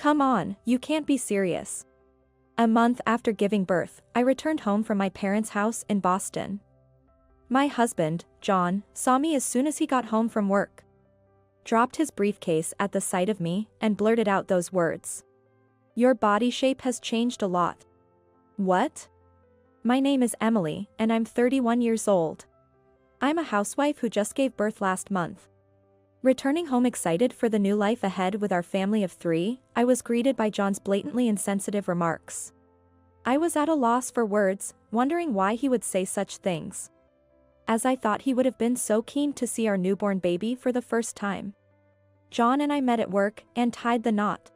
Come on, you can't be serious. A month after giving birth, I returned home from my parents' house in Boston. My husband, John, saw me as soon as he got home from work. Dropped his briefcase at the sight of me and blurted out those words. Your body shape has changed a lot. What? My name is Emily, and I'm 31 years old. I'm a housewife who just gave birth last month. Returning home excited for the new life ahead with our family of 3, I was greeted by John's blatantly insensitive remarks. I was at a loss for words, wondering why he would say such things, as I thought he would have been so keen to see our newborn baby for the first time. John and I met at work and tied the knot.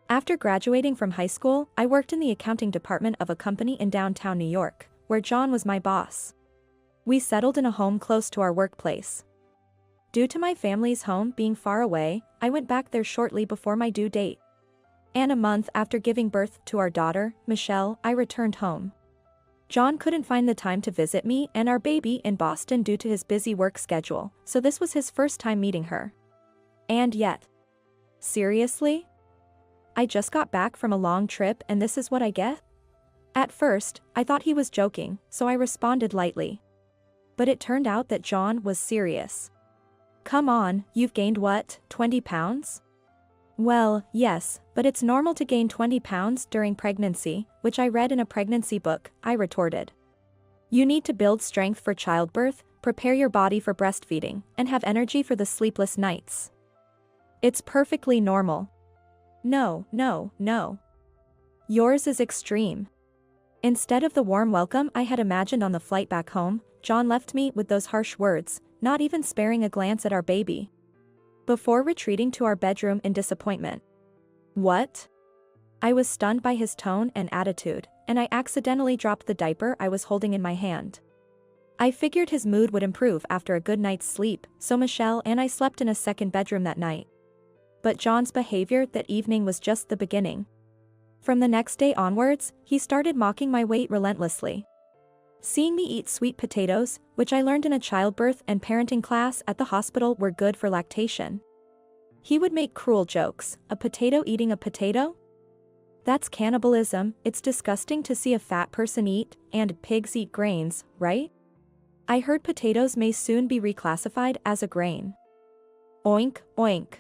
After graduating from high school, I worked in the accounting department of a company in downtown New York, where John was my boss. We settled in a home close to our workplace. Due to my family's home being far away, I went back there shortly before my due date. And a month after giving birth to our daughter, Michelle, I returned home. John couldn't find the time to visit me and our baby in Boston due to his busy work schedule, so this was his first time meeting her. And yet. Seriously? I just got back from a long trip and this is what I get? At first, I thought he was joking, so I responded lightly. But it turned out that John was serious. Come on, you've gained what, 20 pounds? Well, yes, but it's normal to gain 20 pounds during pregnancy, which I read in a pregnancy book, I retorted. You need to build strength for childbirth, prepare your body for breastfeeding, and have energy for the sleepless nights. It's perfectly normal. No. Yours is extreme. Instead of the warm welcome I had imagined on the flight back home, John left me with those harsh words, not even sparing a glance at our baby, before retreating to our bedroom in disappointment. What? I was stunned by his tone and attitude, and I accidentally dropped the diaper I was holding in my hand. I figured his mood would improve after a good night's sleep, so Michelle and I slept in a second bedroom that night. But John's behavior that evening was just the beginning. From the next day onwards, he started mocking my weight relentlessly. Seeing me eat sweet potatoes, which I learned in a childbirth and parenting class at the hospital were good for lactation. He would make cruel jokes, a potato eating a potato? That's cannibalism, it's disgusting to see a fat person eat, and pigs eat grains, right? I heard potatoes may soon be reclassified as a grain. Oink, oink.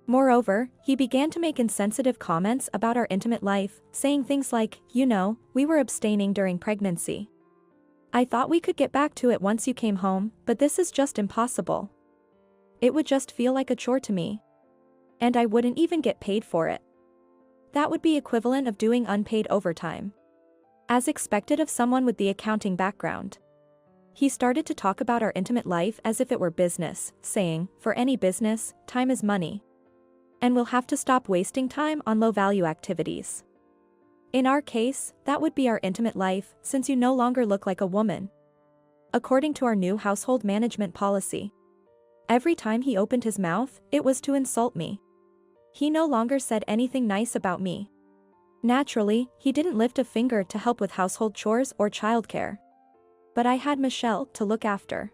Moreover, he began to make insensitive comments about our intimate life, saying things like, we were abstaining during pregnancy. I thought we could get back to it once you came home, but this is just impossible. It would just feel like a chore to me. And I wouldn't even get paid for it. That would be equivalent of doing unpaid overtime. As expected of someone with the accounting background. He started to talk about our intimate life as if it were business, saying, for any business, time is money. And we'll have to stop wasting time on low-value activities. In our case, that would be our intimate life, since you no longer look like a woman. According to our new household management policy. Every time he opened his mouth, it was to insult me. He no longer said anything nice about me. Naturally, he didn't lift a finger to help with household chores or childcare. But I had Michelle to look after.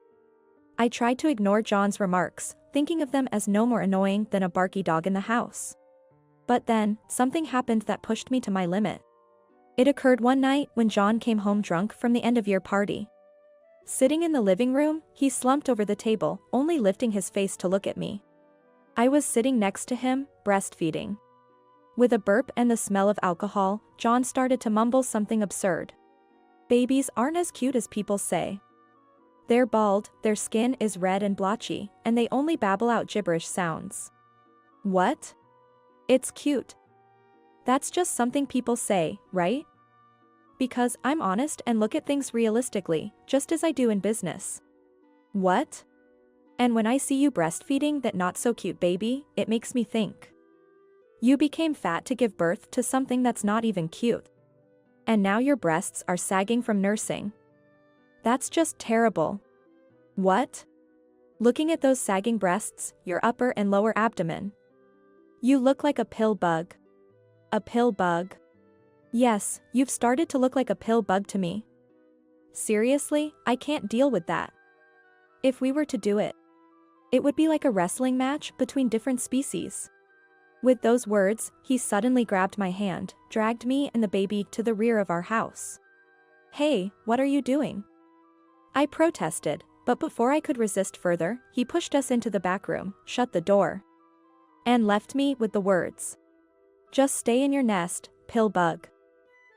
I tried to ignore John's remarks, thinking of them as no more annoying than a barky dog in the house. But then, something happened that pushed me to my limit. It occurred one night when John came home drunk from the end-of-year party. Sitting in the living room, he slumped over the table, only lifting his face to look at me. I was sitting next to him, breastfeeding. With a burp and the smell of alcohol, John started to mumble something absurd. Babies aren't as cute as people say. They're bald, their skin is red and blotchy, and they only babble out gibberish sounds. What? It's cute. That's just something people say, right? Because I'm honest and look at things realistically, just as I do in business. What? And when I see you breastfeeding that not-so-cute baby, it makes me think. You became fat to give birth to something that's not even cute. And now your breasts are sagging from nursing. That's just terrible. What? Looking at those sagging breasts, your upper and lower abdomen. You look like a pill bug. A pill bug? Yes, you've started to look like a pill bug to me. Seriously, I can't deal with that. If we were to do it, it would be like a wrestling match between different species. With those words, he suddenly grabbed my hand, dragged me and the baby to the rear of our house. "Hey, what are you doing?" I protested, but before I could resist further, he pushed us into the back room, shut the door, and left me with the words, "Just stay in your nest, pill bug."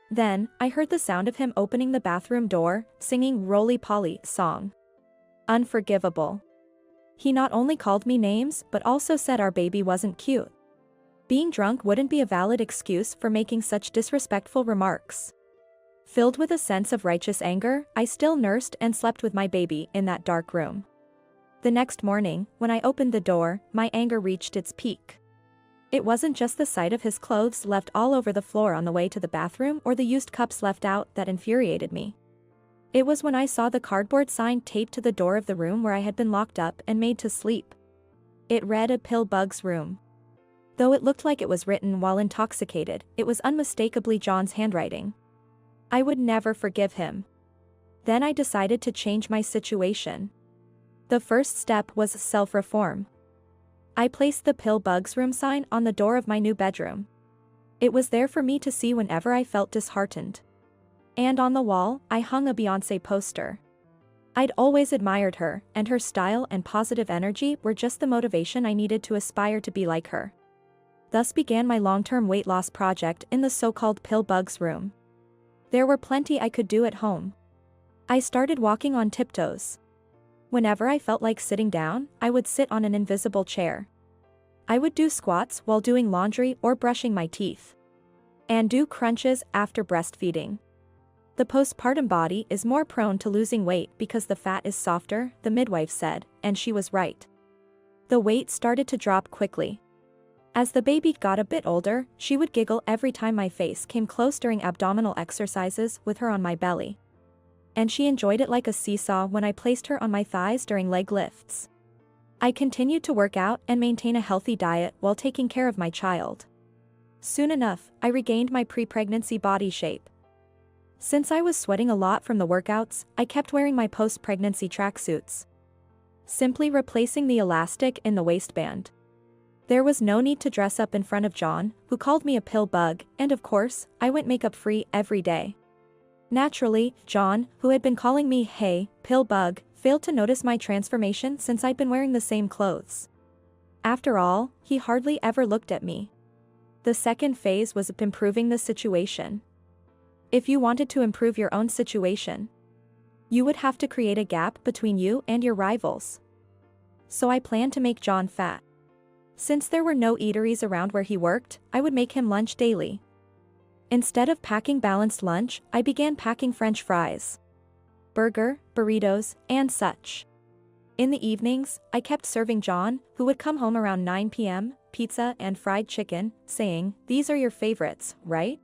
Then, I heard the sound of him opening the bathroom door, singing Roly Poly song. Unforgivable. He not only called me names but also said our baby wasn't cute. Being drunk wouldn't be a valid excuse for making such disrespectful remarks. Filled with a sense of righteous anger, I still nursed and slept with my baby in that dark room. The next morning, when I opened the door, my anger reached its peak. It wasn't just the sight of his clothes left all over the floor on the way to the bathroom or the used cups left out that infuriated me. It was when I saw the cardboard sign taped to the door of the room where I had been locked up and made to sleep. It read "A pill bug's room." Though it looked like it was written while intoxicated, it was unmistakably John's handwriting. I would never forgive him. Then I decided to change my situation. The first step was self-reform. I placed the pill bug's room sign on the door of my new bedroom. It was there for me to see whenever I felt disheartened. And on the wall, I hung a Beyoncé poster. I'd always admired her, and her style and positive energy were just the motivation I needed to aspire to be like her. Thus began my long-term weight loss project in the so-called pill bug's room. There were plenty I could do at home. I started walking on tiptoes. Whenever I felt like sitting down, I would sit on an invisible chair. I would do squats while doing laundry or brushing my teeth. And do crunches after breastfeeding. The postpartum body is more prone to losing weight because the fat is softer, the midwife said, and she was right. The weight started to drop quickly. As the baby got a bit older, she would giggle every time my face came close during abdominal exercises with her on my belly. And she enjoyed it like a seesaw when I placed her on my thighs during leg lifts. I continued to work out and maintain a healthy diet while taking care of my child. Soon enough, I regained my pre-pregnancy body shape. Since I was sweating a lot from the workouts, I kept wearing my post-pregnancy tracksuits, simply replacing the elastic in the waistband. There was no need to dress up in front of John, who called me a pill bug, and of course, I went makeup-free every day. Naturally, John, who had been calling me "Hey, pill bug," failed to notice my transformation since I'd been wearing the same clothes. After all, he hardly ever looked at me. The second phase was improving the situation. If you wanted to improve your own situation, you would have to create a gap between you and your rivals. So I planned to make John fat. Since there were no eateries around where he worked, I would make him lunch daily. Instead of packing balanced lunch, I began packing French fries, burger, burritos, and such. In the evenings, I kept serving John, who would come home around 9 p.m., pizza and fried chicken, saying, "These are your favorites, right?"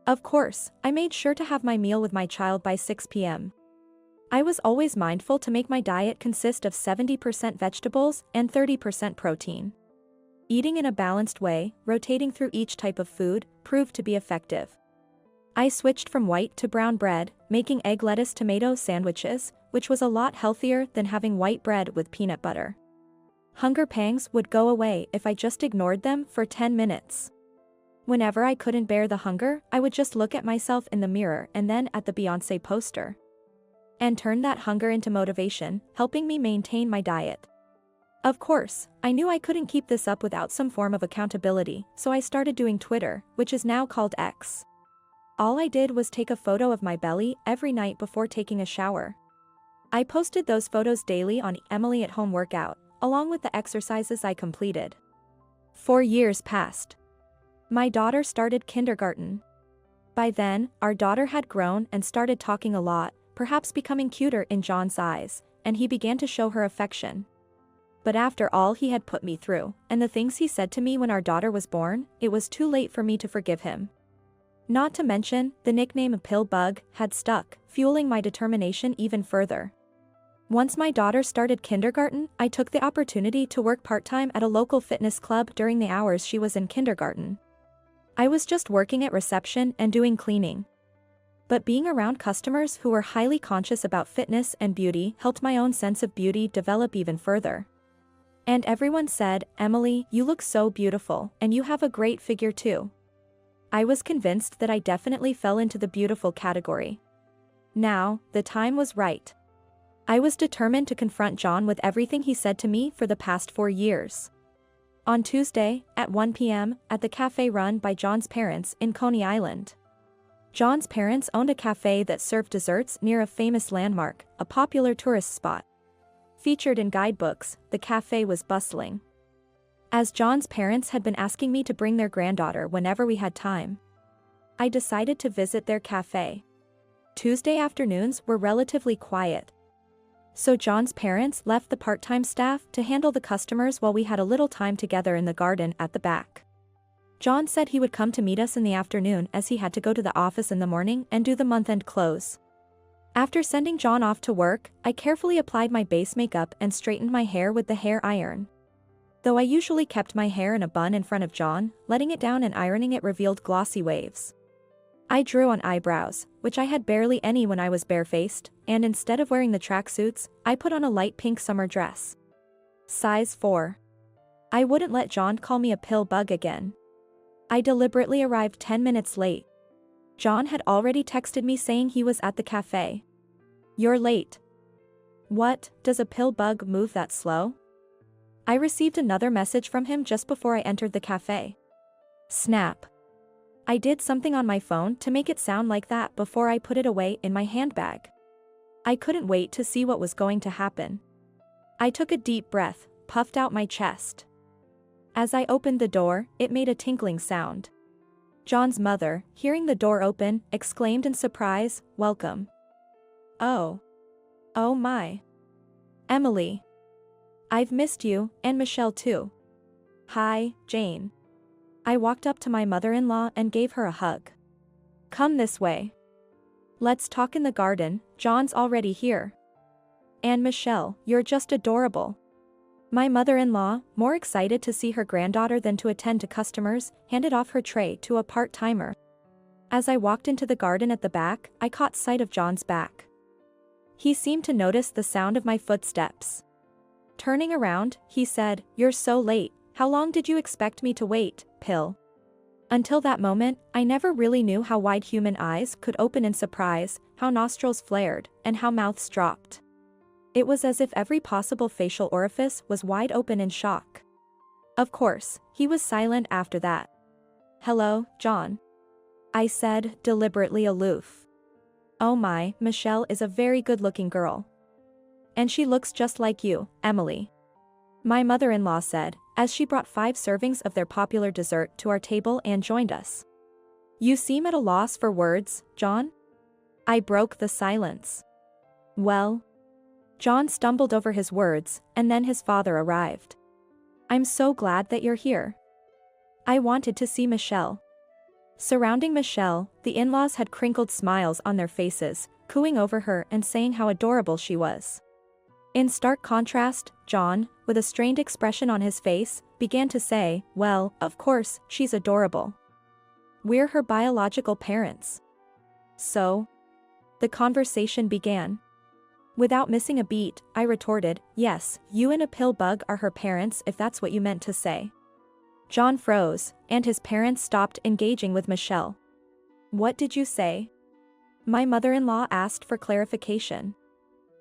Of course, I made sure to have my meal with my child by 6 p.m. I was always mindful to make my diet consist of 70% vegetables and 30% protein. Eating in a balanced way, rotating through each type of food, proved to be effective. I switched from white to brown bread, making egg lettuce tomato sandwiches, which was a lot healthier than having white bread with peanut butter. Hunger pangs would go away if I just ignored them for 10 minutes. Whenever I couldn't bear the hunger, I would just look at myself in the mirror and then at the Beyoncé poster, and turn that hunger into motivation, helping me maintain my diet. Of course, I knew I couldn't keep this up without some form of accountability, so I started doing Twitter, which is now called X. All I did was take a photo of my belly every night before taking a shower. I posted those photos daily on Emily at Home Workout, along with the exercises I completed. 4 years passed. My daughter started kindergarten. By then, our daughter had grown and started talking a lot, perhaps becoming cuter in John's eyes, and he began to show her affection. But after all he had put me through, and the things he said to me when our daughter was born, it was too late for me to forgive him. Not to mention, the nickname "Pill Bug" had stuck, fueling my determination even further. Once my daughter started kindergarten, I took the opportunity to work part-time at a local fitness club during the hours she was in kindergarten. I was just working at reception and doing cleaning. But being around customers who were highly conscious about fitness and beauty helped my own sense of beauty develop even further. And everyone said, "Emily, you look so beautiful, and you have a great figure too." I was convinced that I definitely fell into the beautiful category. Now, the time was right. I was determined to confront John with everything he said to me for the past 4 years. On Tuesday, at 1 p.m., at the cafe run by John's parents in Coney Island. John's parents owned a cafe that served desserts near a famous landmark, a popular tourist spot. Featured in guidebooks, the cafe was bustling. As John's parents had been asking me to bring their granddaughter whenever we had time, I decided to visit their cafe. Tuesday afternoons were relatively quiet, so John's parents left the part-time staff to handle the customers while we had a little time together in the garden at the back. John said he would come to meet us in the afternoon as he had to go to the office in the morning and do the month-end close. After sending John off to work, I carefully applied my base makeup and straightened my hair with the hair iron. Though I usually kept my hair in a bun in front of John, letting it down and ironing it revealed glossy waves. I drew on eyebrows, which I had barely any when I was barefaced, and instead of wearing the tracksuits, I put on a light pink summer dress. Size 4. I wouldn't let John call me a pill bug again. I deliberately arrived 10 minutes late. John had already texted me saying he was at the cafe. "You're late." What, does a pill bug move that slow? I received another message from him just before I entered the cafe. Snap. I did something on my phone to make it sound like that before I put it away in my handbag. I couldn't wait to see what was going to happen. I took a deep breath, puffed out my chest. As I opened the door, it made a tinkling sound. John's mother, hearing the door open, exclaimed in surprise, "Welcome." Oh. Oh my. Emily. I've missed you, and Michelle too. Hi, Jane. I walked up to my mother-in-law and gave her a hug. Come this way. Let's talk in the garden, John's already here. And Michelle, you're just adorable. My mother-in-law, more excited to see her granddaughter than to attend to customers, handed off her tray to a part-timer. As I walked into the garden at the back, I caught sight of John's back. He seemed to notice the sound of my footsteps. Turning around, he said, "You're so late. How long did you expect me to wait, pill?" Until that moment, I never really knew how wide human eyes could open in surprise, how nostrils flared, and how mouths dropped. It was as if every possible facial orifice was wide open in shock. Of course, he was silent after that. "Hello, John," I said, deliberately aloof. "Oh my, Michelle is a very good-looking girl. And she looks just like you, Emily," my mother-in-law said, as she brought 5 servings of their popular dessert to our table and joined us. "You seem at a loss for words, John?" I broke the silence. "Well..." John stumbled over his words, and then his father arrived. "I'm so glad that you're here. I wanted to see Michelle." Surrounding Michelle, the in-laws had crinkled smiles on their faces, cooing over her and saying how adorable she was. In stark contrast, John, with a strained expression on his face, began to say, "Well, of course, she's adorable. We're her biological parents." So? The conversation began. Without missing a beat, I retorted, "Yes, you and a pill bug are her parents if that's what you meant to say." John froze, and his parents stopped engaging with Michelle. "What did you say?" My mother-in-law asked for clarification.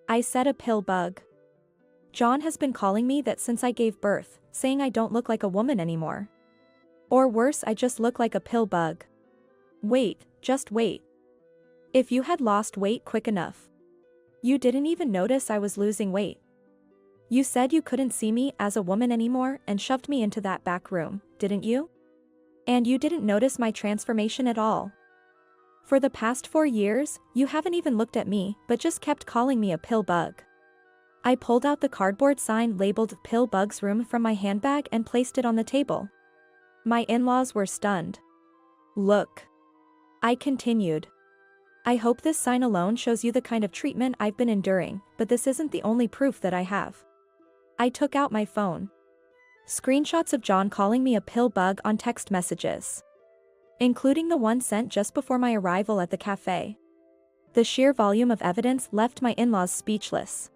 I said a pill bug. John has been calling me that since I gave birth, saying I don't look like a woman anymore. Or worse, I just look like a pill bug. Wait, just wait. If you had lost weight quick enough, you didn't even notice I was losing weight. You said you couldn't see me as a woman anymore and shoved me into that back room, didn't you? And you didn't notice my transformation at all. For the past 4 years, you haven't even looked at me, but just kept calling me a pill bug. I pulled out the cardboard sign labeled "Pill Bug's Room" from my handbag and placed it on the table. My in-laws were stunned. "Look," I continued. "I hope this sign alone shows you the kind of treatment I've been enduring, but this isn't the only proof that I have." I took out my phone. Screenshots of John calling me a pill bug on text messages, including the one sent just before my arrival at the cafe. The sheer volume of evidence left my in-laws speechless.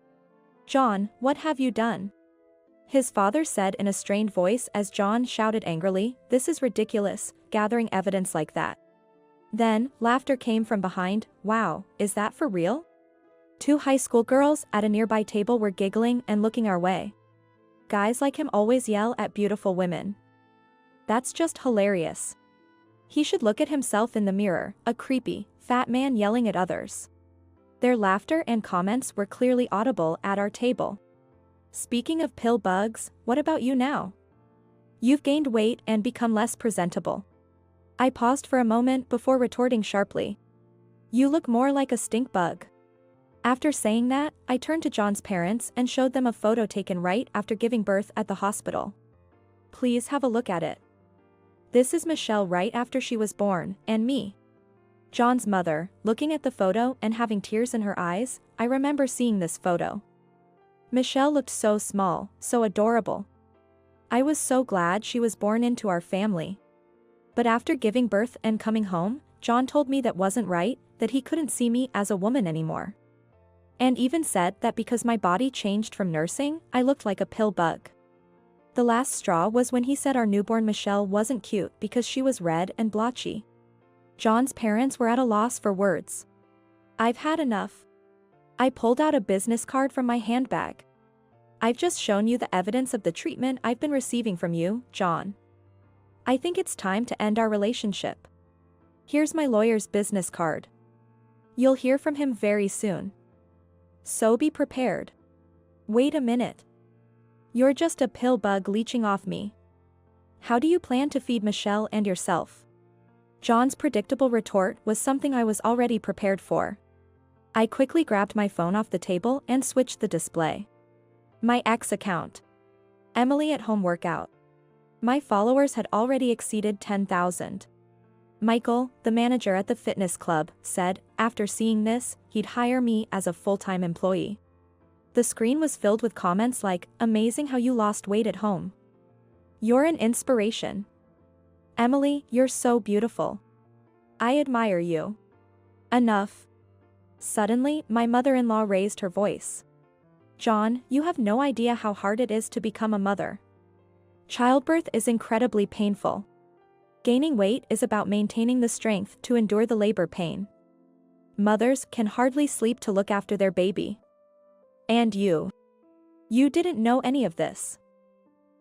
"John, what have you done?" His father said in a strained voice as John shouted angrily, "This is ridiculous, gathering evidence like that." Then, laughter came from behind. "Wow, is that for real?" Two high school girls at a nearby table were giggling and looking our way. Guys like him always yell at beautiful women. That's just hilarious. He should look at himself in the mirror, a creepy, fat man yelling at others. Their laughter and comments were clearly audible at our table. Speaking of pill bugs, what about you now? You've gained weight and become less presentable. I paused for a moment before retorting sharply. You look more like a stink bug. After saying that, I turned to John's parents and showed them a photo taken right after giving birth at the hospital. Please have a look at it. This is Michelle right after she was born, and me. John's mother, looking at the photo and having tears in her eyes. I remember seeing this photo. Michelle looked so small, so adorable. I was so glad she was born into our family. But after giving birth and coming home, John told me that wasn't right, that he couldn't see me as a woman anymore. And even said that because my body changed from nursing, I looked like a pill bug. The last straw was when he said our newborn Michelle wasn't cute because she was red and blotchy. John's parents were at a loss for words. I've had enough. I pulled out a business card from my handbag. I've just shown you the evidence of the treatment I've been receiving from you, John. I think it's time to end our relationship. Here's my lawyer's business card. You'll hear from him very soon. So be prepared. Wait a minute. You're just a pill bug leeching off me. How do you plan to feed Michelle and yourself? John's predictable retort was something I was already prepared for. I quickly grabbed my phone off the table and switched the display. My ex account. Emily at home workout. My followers had already exceeded 10,000. Michael, the manager at the fitness club, said, after seeing this, he'd hire me as a full-time employee. The screen was filled with comments like, "Amazing how you lost weight at home. You're an inspiration. Emily, you're so beautiful. I admire you." Enough. Suddenly, my mother-in-law raised her voice. "John, you have no idea how hard it is to become a mother. Childbirth is incredibly painful. Gaining weight is about maintaining the strength to endure the labor pain. Mothers can hardly sleep to look after their baby. And you didn't know any of this.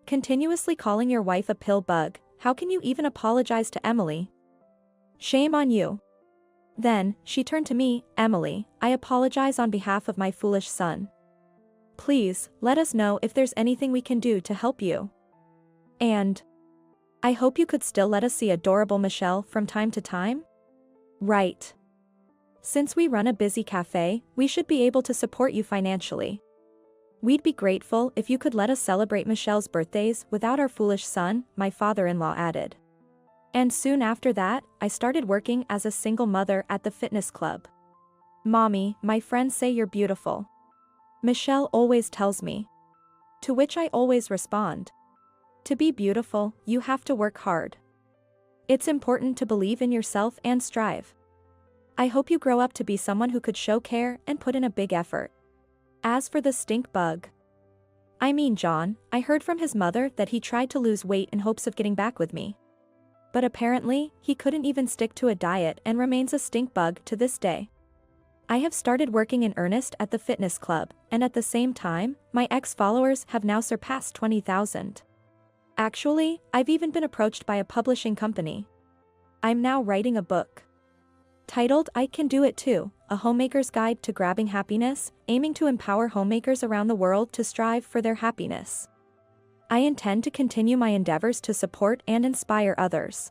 Continuously calling your wife a pill bug, how can you even apologize to Emily? Shame on you." Then, she turned to me, "Emily, I apologize on behalf of my foolish son. Please, let us know if there's anything we can do to help you. And I hope you could still let us see adorable Michelle from time to time." Right. Since we run a busy cafe, we should be able to support you financially. We'd be grateful if you could let us celebrate Michelle's birthdays without our foolish son, my father-in-law added. And soon after that, I started working as a single mother at the fitness club. "Mommy, my friends say you're beautiful. Michelle always tells me." To which I always respond, "To be beautiful, you have to work hard. It's important to believe in yourself and strive. I hope you grow up to be someone who could show care and put in a big effort." As for the stink bug. John, I heard from his mother that he tried to lose weight in hopes of getting back with me. But apparently, he couldn't even stick to a diet and remains a stink bug to this day. I have started working in earnest at the fitness club, and at the same time, my ex-followers have now surpassed 20,000. Actually, I've even been approached by a publishing company. I'm now writing a book titled "I Can Do It Too, A Homemaker's Guide to Grabbing Happiness," aiming to empower homemakers around the world to strive for their happiness. I intend to continue my endeavors to support and inspire others.